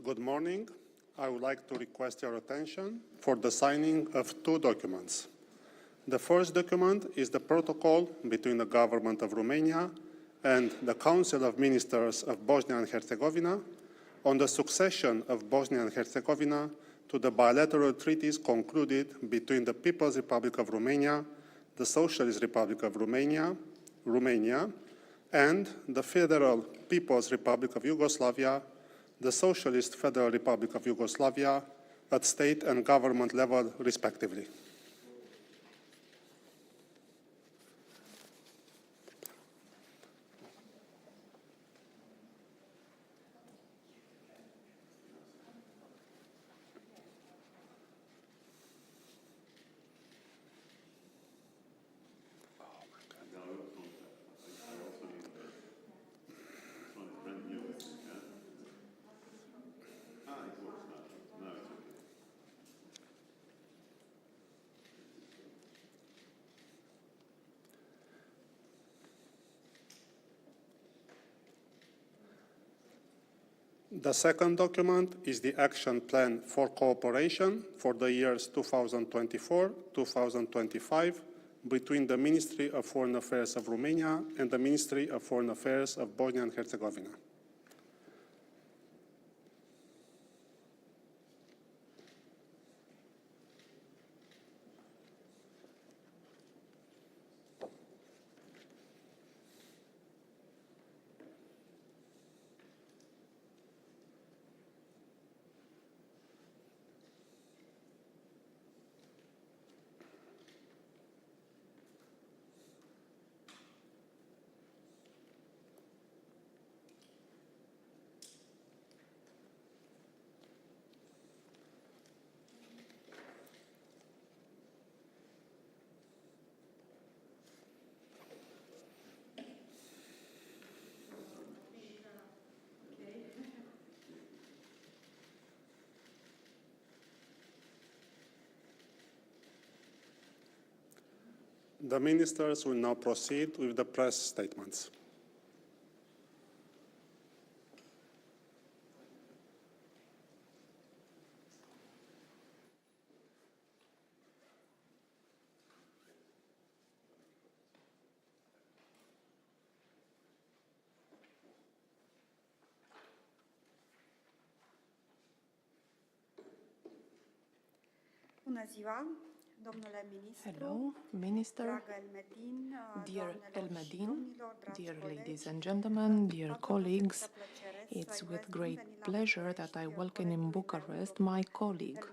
Good morning. I would like to request your attention for the signing of two documents. The first document is the protocol between the government of Romania and the Council of Ministers of Bosnia and Herzegovina on the succession of Bosnia and Herzegovina to the bilateral treaties concluded between the People's Republic of Romania, the Socialist Republic of Romania, and the Federal People's Republic of Yugoslavia, the Socialist Federal Republic of Yugoslavia, at state and government level, respectively. The second document is the Action Plan for Cooperation for the years 2024-2025 between the Ministry of Foreign Affairs of Romania and the Ministry of Foreign Affairs of Bosnia and Herzegovina. The ministers will now proceed with the press statements. Bună ziua! Hello, Minister, dear Elmedin, dear ladies and gentlemen, dear colleagues. It's with great pleasure that I welcome in Bucharest my colleague,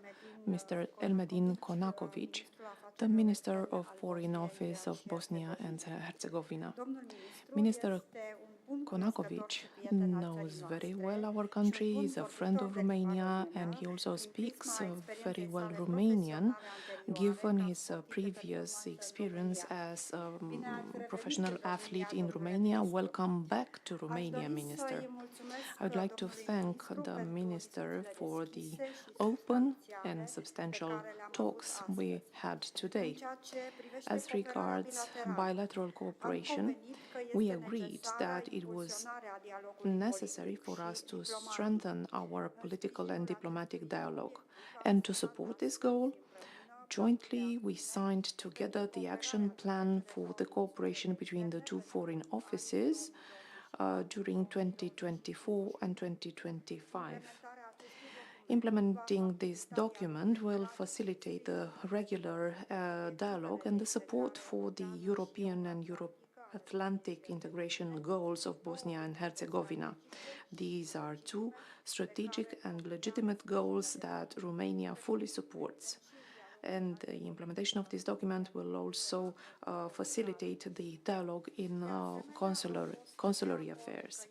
Mr. Elmedin Konaković, the Minister of Foreign Office of Bosnia and Herzegovina. Minister Konaković knows very well our country, is a friend of Romania, and he also speaks very well Romanian, given his previous experience as a professional athlete in Romania. Welcome back to Romania, Minister. I would like to thank the Minister for the open and substantial talks we had today. As regards bilateral cooperation, we agreed that it was necessary for us to strengthen our political and diplomatic dialogue. And to support this goal, jointly we signed together the action plan for the cooperation between the two foreign offices during 2024 and 2025. Implementing this document will facilitate the regular dialogue and the support for the European and Atlantic integration goals of Bosnia and Herzegovina. These are two strategic and legitimate goals that Romania fully supports. And the implementation of this document will also facilitate the dialogue in consular affairs.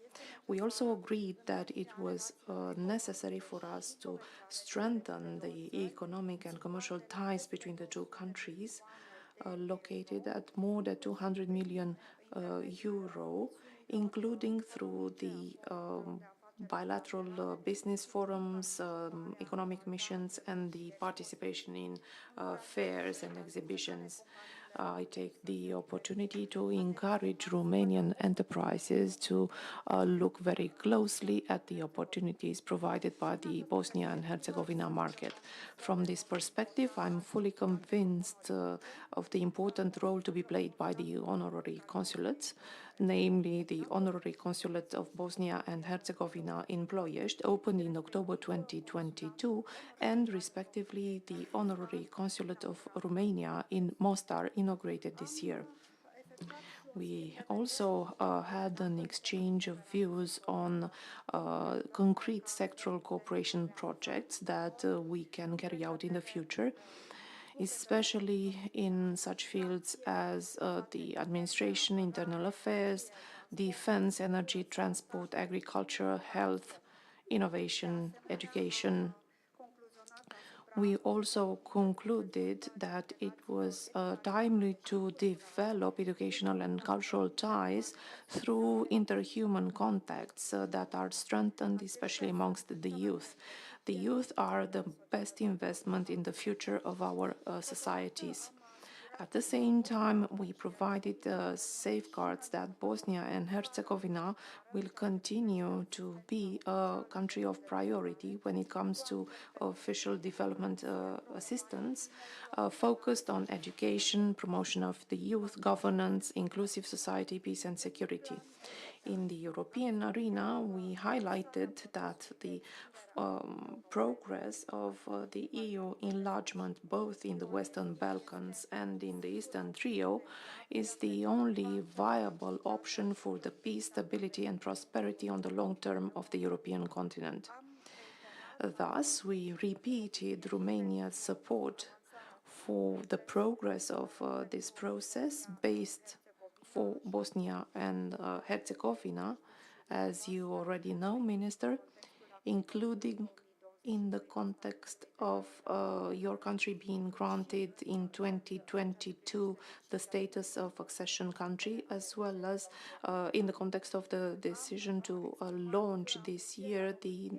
We also agreed that it was necessary for us to strengthen the economic and commercial ties between the two countries, located at more than 200 million euro, including through the bilateral business forums, economic missions, and the participation in fairs and exhibitions. I take the opportunity to encourage Romanian enterprises to look very closely at the opportunities provided by the Bosnia and Herzegovina market. From this perspective, I'm fully convinced of the important role to be played by the honorary consulates, namely the Honorary Consulate of Bosnia and Herzegovina in Ploiești, opened in October 2022, and respectively the Honorary Consulate of Romania in Mostar, inaugurated this year. We also had an exchange of views on concrete sectoral cooperation projects that we can carry out in the future, especially in such fields as the administration, internal affairs, defense, energy, transport, agriculture, health, innovation, education. We also concluded that it was timely to develop educational and cultural ties through interhuman contacts that are strengthened, especially amongst the youth. The youth are the best investment in the future of our societies. At the same time, we provided safeguards that Bosnia and Herzegovina will continue to be a country of priority when it comes to official development assistance, focused on education, promotion of the youth, governance, inclusive society, peace and security. In the European arena, we highlighted that the progress of the EU enlargement, both in the Western Balkans and in the Eastern Trio, is the only viable option for the peace, stability and prosperity on the long term of the European continent. Thus, we repeated Romania's support for the progress of this process based for Bosnia and Herzegovina, as you already know, Minister, including in the context of your country being granted in 2022 the status of accession country, as well as in the context of the decision to launch this year the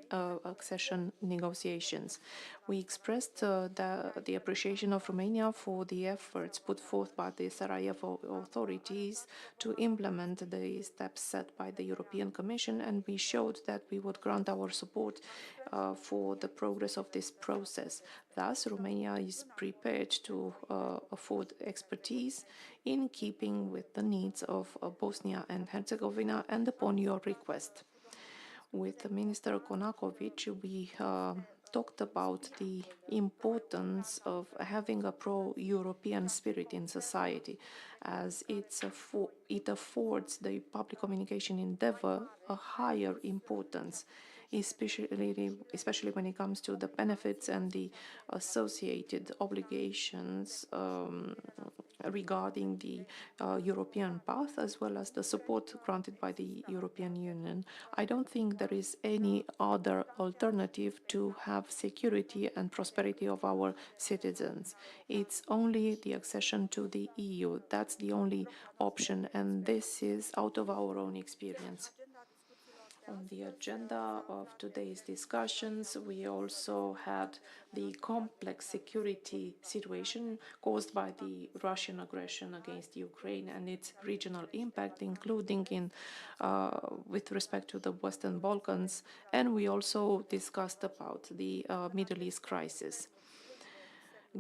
accession negotiations. We expressed the appreciation of Romania for the efforts put forth by the Sarajevo authorities to implement the steps set by the European Commission, and we showed that we would grant our support for the progress of this process. Thus, Romania is prepared to afford expertise in keeping with the needs of Bosnia and Herzegovina and upon your request. With Minister Konaković, we talked about the importance of having a pro-European spirit in society, as it affords the public communication endeavor a higher importance, especially when it comes to the benefits and the associated obligations regarding the European path, as well as the support granted by the European Union. I don't think there is any other alternative to have security and prosperity of our citizens. It's only the accession to the EU. That's the only option, and this is out of our own experience. On the agenda of today's discussions, we also had the complex security situation caused by the Russian aggression against Ukraine and its regional impact, including with respect to the Western Balkans, and we also discussed about the Middle East crisis.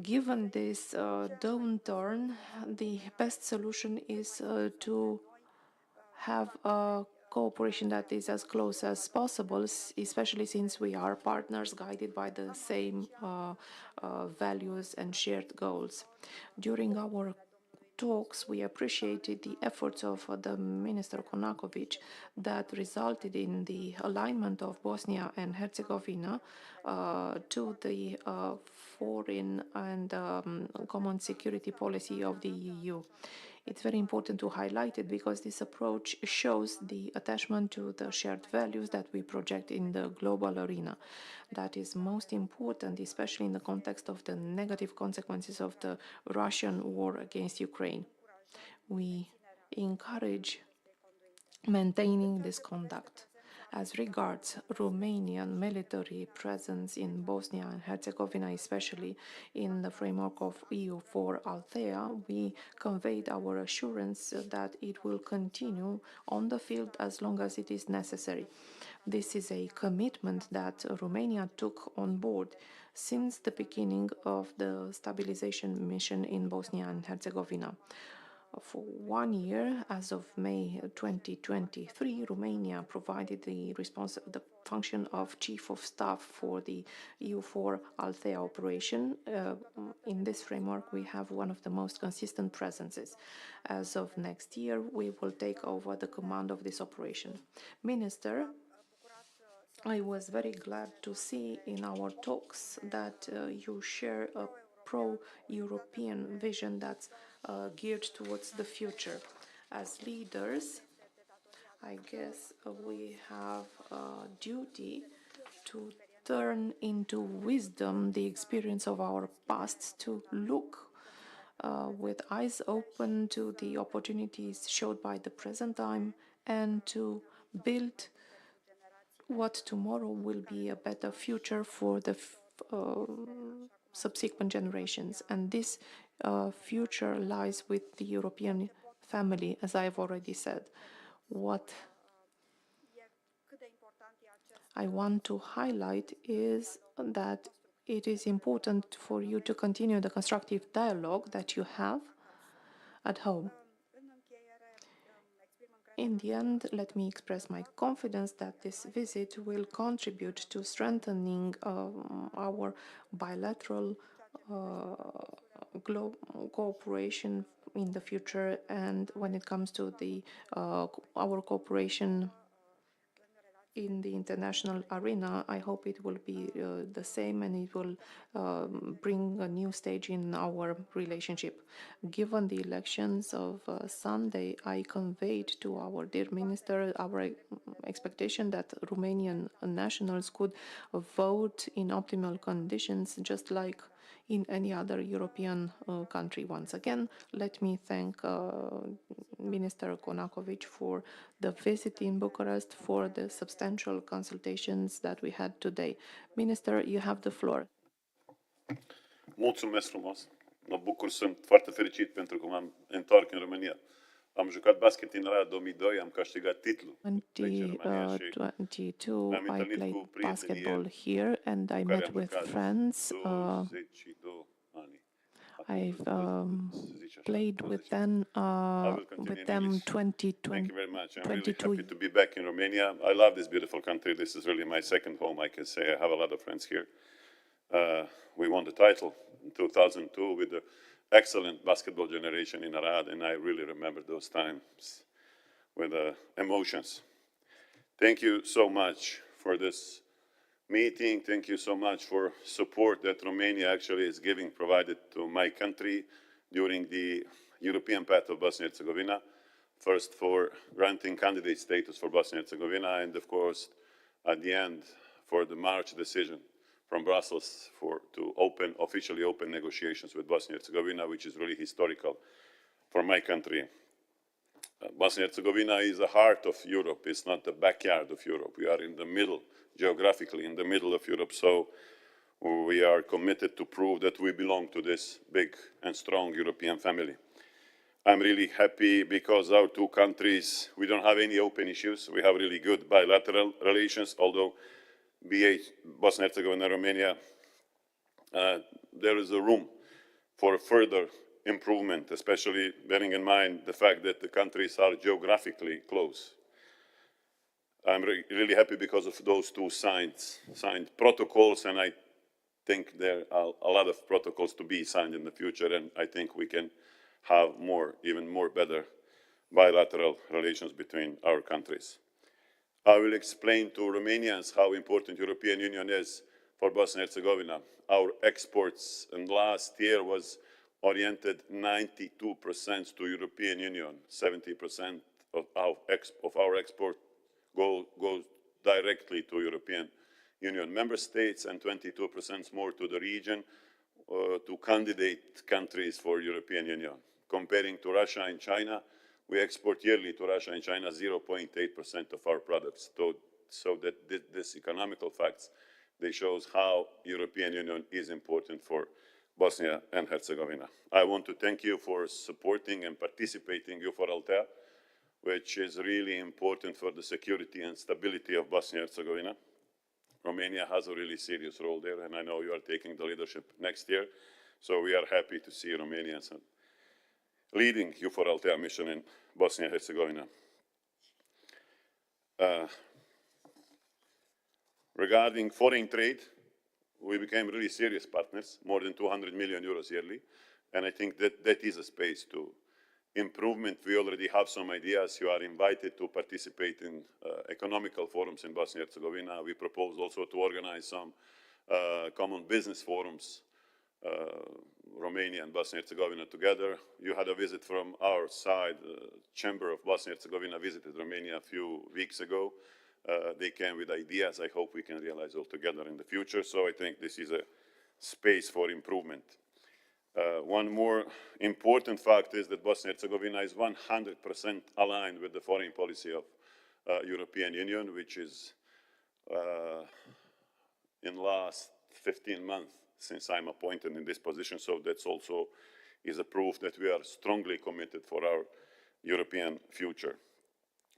Given this downturn, the best solution is to have a cooperation that is as close as possible, especially since we are partners guided by the same values and shared goals. During our talks, we appreciated the efforts of the Minister Konaković that resulted in the alignment of Bosnia and Herzegovina to the foreign and common security policy of the EU. It's very important to highlight it because this approach shows the attachment to the shared values that we project in the global arena. That is most important, especially in the context of the negative consequences of the Russian war against Ukraine. We encourage maintaining this conduct. As regards Romanian military presence in Bosnia and Herzegovina, especially in the framework of EU4 Althea, we conveyed our assurance that it will continue on the field as long as it is necessary. This is a commitment that Romania took on board since the beginning of the stabilization mission in Bosnia and Herzegovina. For 1 year, as of May 2023, Romania provided the function of Chief of Staff for the EU4 Althea operation. In this framework, we have one of the most consistent presences. As of next year, we will take over the command of this operation. Minister, I was very glad to see in our talks that you share a pro-European vision that's geared towards the future. As leaders, I guess we have a duty to turn into wisdom the experience of our past, to look with eyes open to the opportunities showed by the present time, and to build what tomorrow will be a better future for the subsequent generations. And this future lies with the European family, as I have already said. What I want to highlight is that it is important for you to continue the constructive dialogue that you have at home. In the end, let me express my confidence that this visit will contribute to strengthening our bilateral cooperation in the future, and when it comes to our cooperation in the international arena, I hope it will be the same, and it will bring a new stage in our relationship. Given the elections of Sunday, I conveyed to our dear minister our expectation that Romanian nationals could vote in optimal conditions, just like in any other European country. Once again, let me thank Minister Konaković for the visit in Bucharest, for the substantial consultations that we had today. Minister, you have the floor. Mulțumesc frumos. Mă bucur, sunt foarte fericit pentru că m-am întorc în România. Am jucat basket în Arad 2002, am câștigat titlul. 2022, I played basketball here and I met with friends. I've played with them 22 Thank you very much. I'm really happy to be back in Romania. I love this beautiful country. This is really my second home, I can say. I have a lot of friends here. We won the title in 2002 with the excellent basketball generation in Arad, and I really remember those times with emotions. Thank you so much for this meeting. Thank you so much for support that Romania actually is provided to my country during the European path of Bosnia and Herzegovina. First for granting candidate status for Bosnia and Herzegovina, and of course at the end for the March decision from Brussels to officially open negotiations with Bosnia and Herzegovina, which is really historical for my country. Bosnia and Herzegovina is the heart of Europe. It's not the backyard of Europe. We are in the middle, geographically in the middle of Europe. So we are committed to prove that we belong to this big and strong European family. I'm really happy because our two countries, we don't have any open issues. We have really good bilateral relations, although Bosnia and Herzegovina and Romania, there is a room for further improvement, especially bearing in mind the fact that the countries are geographically close. I'm really happy because of those two signed protocols, and I think there are a lot of protocols to be signed in the future, and I think we can have even more better bilateral relations between our countries. I will explain to Romanians how important European Union is for Bosnia and Herzegovina. Our exports in last year was oriented 92% to European Union. 70% of our export goes directly to European Union member states, and 22% more to the region, to candidate countries for European Union. Comparing to Russia and China, we export yearly to Russia and China 0.8% of our products. So so that this economical facts, they shows how European Union is important for Bosnia and Herzegovina. I want to thank you for supporting and participating in for Altea, which is really important for the security and stability of Bosnia and Herzegovina. Romania has a really serious role there, and I know you are taking the leadership next year. So we are happy to see Romanians leading EUFOR Altea mission in Bosnia and Herzegovina. Regarding foreign trade, we became really serious partners, more than 200 million euros yearly. And I think that is a space to improvement. We already have some ideas. You are invited to participate in economical forums in Bosnia and Herzegovina. We propose also to organize some common business forums, Romania and Bosnia and Herzegovina together. You had a visit from our side. Chamber of Bosnia and Herzegovina visited Romania a few weeks ago. They came with ideas I hope we can realize all together in the future. So I think this is a space for improvement. One more important fact is that Bosnia and Herzegovina is 100% aligned with the foreign policy of European Union, which is in last 15 months since I'm appointed in this position. So that's also is a proof that we are strongly committed for our European future.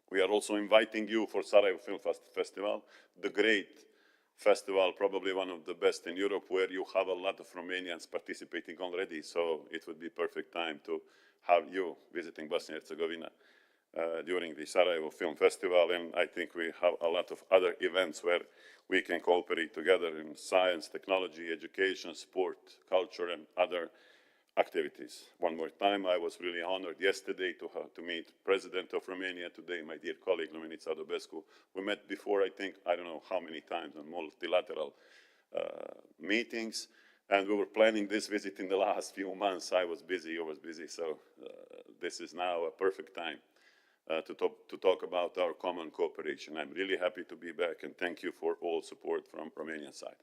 We are also inviting you for Sarajevo Film Festival, the great festival, probably one of the best in Europe, where you have a lot of Romanians participating already. So it would be perfect time to have you visiting Bosnia and Herzegovina during the Sarajevo Film Festival. And I think we have a lot of other events where we can cooperate together in science, technology, education, sport, culture, and other activities. One more time, I was really honored yesterday to meet President of Romania today, my dear colleague Luminița Odobescu. We met before, I think, I don't know how many times on multilateral meetings, and we were planning this visit in the last few months. I was busy, you was busy, so this is now a perfect time to talk about our common cooperation. I'm really happy to be back, and thank you for all support from Romanian side.